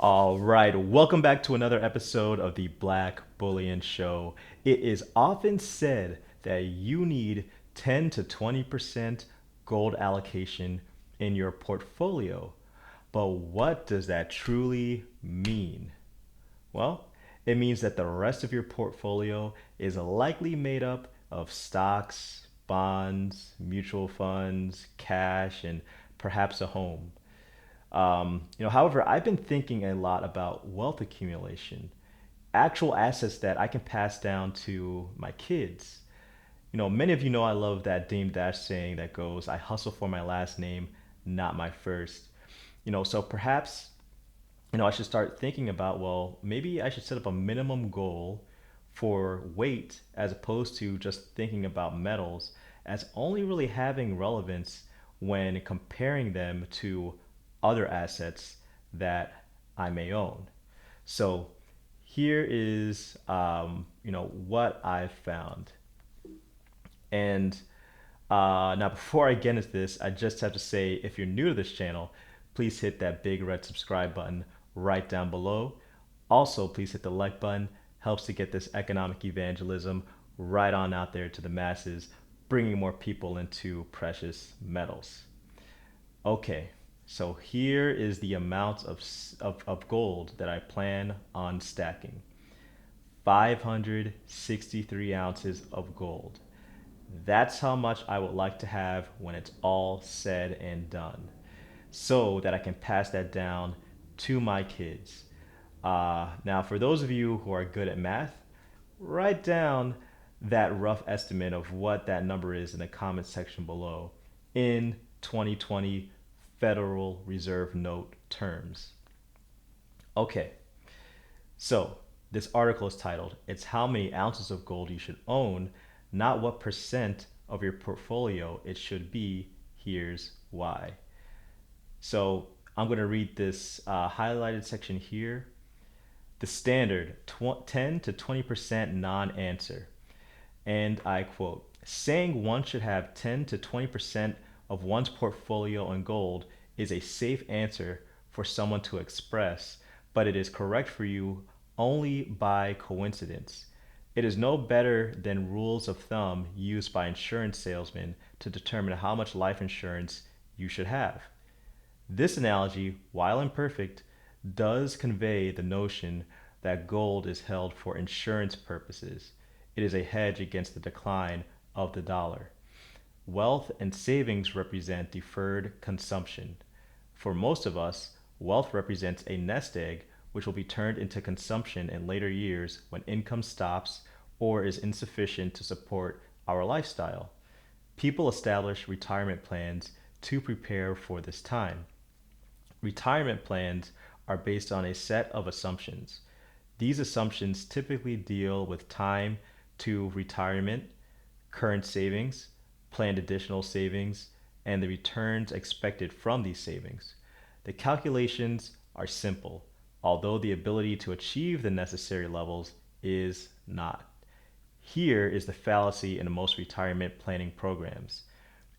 All right, welcome back to another episode of the Black Bullion Show. It is often said that you need 10 to 20% gold allocation in your portfolio. But what does that truly mean? Well, it means that the rest of your portfolio is likely made up of stocks, bonds, mutual funds, cash, and perhaps a home. However, I've been thinking a lot about wealth accumulation, actual assets that I can pass down to my kids. Many of you know I love that Dame Dash saying that goes, I hustle for my last name, not my first. So perhaps, I should start thinking about, well, maybe I should set up a minimum goal for weight as opposed to just thinking about metals as only really having relevance when comparing them to other assets that I may own. So here is, what I've found. And now, before I get into this, I just have to say if you're new to this channel, please hit that big red subscribe button right down below. Also, please hit the like button. Helps to get this economic evangelism right on out there to the masses, bringing more people into precious metals. Okay, so here is the amount of gold that I plan on stacking: 563 ounces of gold. That's how much I would like to have when it's all said and done, so that I can pass that down to my kids. Now, for those of you who are good at math, write down that rough estimate of what that number is in the comment section below in 2020 Federal Reserve note terms. Okay, so this article is titled, It's How Many Ounces of Gold You Should Own, Not What Percent of Your Portfolio It Should Be. Here's why. So I'm going to read this highlighted section here. The standard 10 to 20% non answer. And I quote, saying one should have 10 to 20% of one's portfolio in gold is a safe answer for someone to express, but it is correct for you only by coincidence. It is no better than rules of thumb used by insurance salesmen to determine how much life insurance you should have. This analogy, while imperfect, does convey the notion that gold is held for insurance purposes. It is a hedge against the decline of the dollar. Wealth and savings represent deferred consumption. For most of us, wealth represents a nest egg which will be turned into consumption in later years when income stops or is insufficient to support our lifestyle. People establish retirement plans to prepare for this time. Retirement plans are based on a set of assumptions. These assumptions typically deal with time to retirement, current savings, planned additional savings, and the returns expected from these savings. The calculations are simple, although the ability to achieve the necessary levels is not. Here is the fallacy in most retirement planning programs.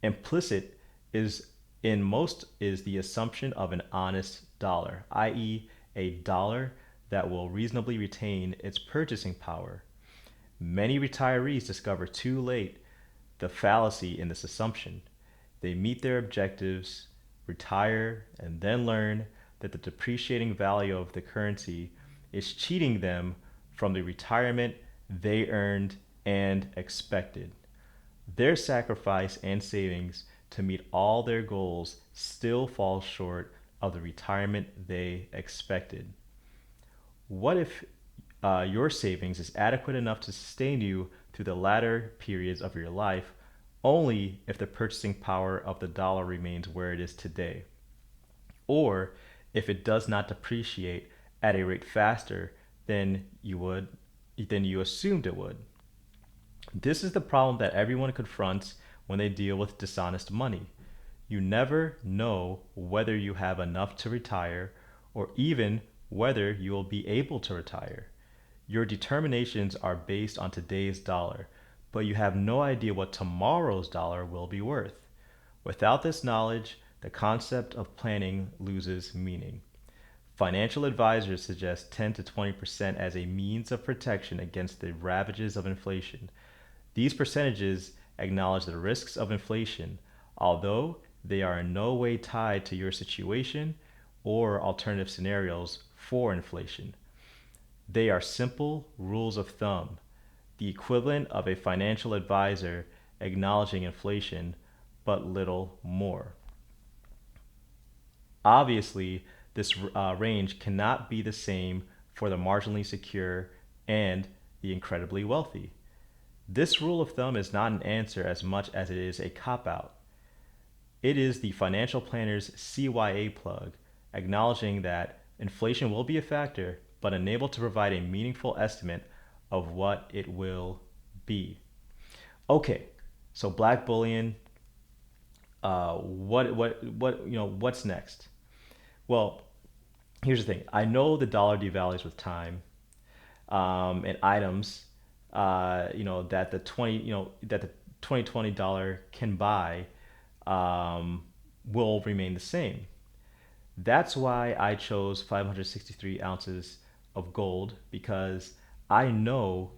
Implicit is in most is the assumption of an honest dollar, i.e., a dollar that will reasonably retain its purchasing power. Many retirees discover too late the fallacy in this assumption. They meet their objectives, retire, and then learn that the depreciating value of the currency is cheating them from the retirement they earned and expected. Their sacrifice and savings to meet all their goals still fall short of the retirement they expected. What if your savings is adequate enough to sustain you through the latter periods of your life, only if the purchasing power of the dollar remains where it is today, or if it does not depreciate at a rate faster than you assumed it would? This is the problem that everyone confronts when they deal with dishonest money. You never know whether you have enough to retire or even whether you will be able to retire. Your determinations are based on today's dollar, but you have no idea what tomorrow's dollar will be worth. Without this knowledge, the concept of planning loses meaning. Financial advisors suggest 10 to 20% as a means of protection against the ravages of inflation. These percentages acknowledge the risks of inflation, although they are in no way tied to your situation or alternative scenarios for inflation. They are simple rules of thumb, the equivalent of a financial advisor acknowledging inflation, but little more. Obviously, this range cannot be the same for the marginally secure and the incredibly wealthy. This rule of thumb is not an answer as much as it is a cop out. It is the financial planner's CYA plug, acknowledging that inflation will be a factor, but unable to provide a meaningful estimate of what it will be. Okay, so black bullion. What's next? Well, here's the thing. I know the dollar devalues with time, and items, that the 2020 dollar can buy, will remain the same. That's why I chose 563 ounces of gold because I know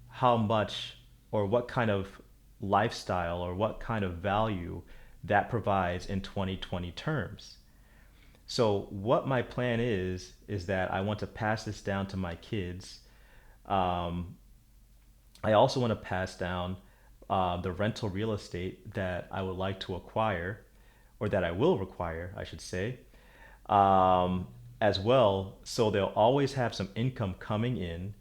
how much or what kind of lifestyle or what kind of value that provides in 2020 terms. So what my plan is that I want to pass this down to my kids. Um, I also want to pass down the rental real estate that I would like to acquire, or that I will require, I should say, um, as well. So they'll always have some income coming in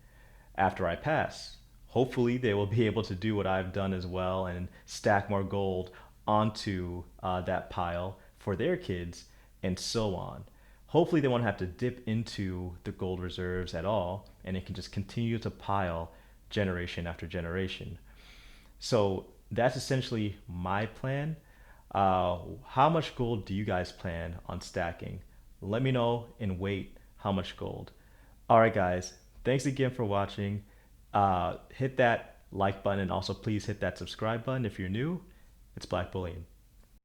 after I pass. Hopefully, they will be able to do what I've done as well and stack more gold onto that pile for their kids, and so on. Hopefully, they won't have to dip into the gold reserves at all, and it can just continue to pile generation after generation. So that's essentially my plan. How much gold do you guys plan on stacking? Let me know and wait how much gold. All right, guys. Thanks again for watching. Hit that like button and also please hit that subscribe button if you're new. It's Black Bullion.